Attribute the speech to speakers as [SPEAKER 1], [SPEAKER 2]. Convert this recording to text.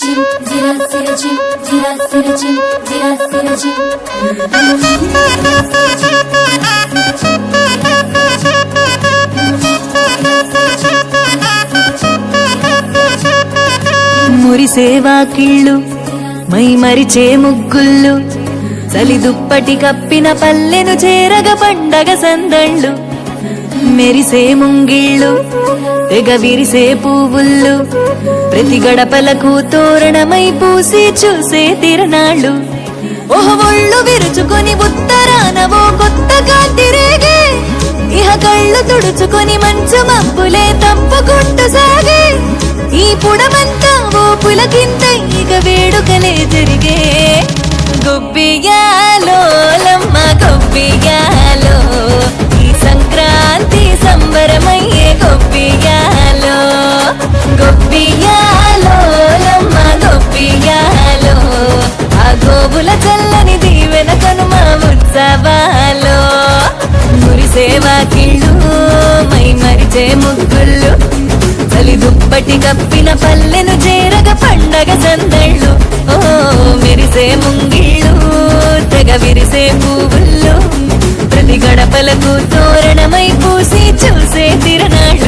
[SPEAKER 1] సిరచిం జిరా సిరచిం జిరా సిరచిం జిరా సిరచిం
[SPEAKER 2] మురిసేవా కిళ్ళు my మరిచే ముగ్గుళ్ళు చలి దుప్పటి కప్పిన పల్లెను చేరగ పండగ సందళ్ళు మెరిసే ముంగిళ్ళు తెగ విరిసే పువ్వుళ్ళు ప్రతి గడపలకు తోరణమై పూసి చూసే తిరణాళ్ళు ఒళ్ళు విరుచుకొని ఉత్తరాన ఓ కొత్త కాంతి రేగే ఇహ కళ్ళు తుడుచుకొని మంచు మబ్బులే తప్పుకుంటూ సాగే ఈ పుడమంతా ఓ పులకింత ఇక వేడుకలే జరిగే గొబ్బియాలో లమ్మ గొబ్బియాలో ఈ సంక్రాంతి సంబరమయ్యే గొబ్బియాలో గొబ్బియాలో లమ్మ గొబ్బియాలో ఆ గోవుల చల్లని దీవెన కనుమ ఉత్సవాలో మురిసేవా కిళ్ళు మై మరిచే ముగ్గుళ్ళు చలి దుప్పటి కప్పిన పల్లెను చేరగ పండగ సందళ్ళు ఓ మెరిసే ముంగిళ్ళు తెగ విరిసే పువ్వుళ్ళు ప్రతి గడపలకు తోరణమై పూసి చూసే తిరణాళ్ళు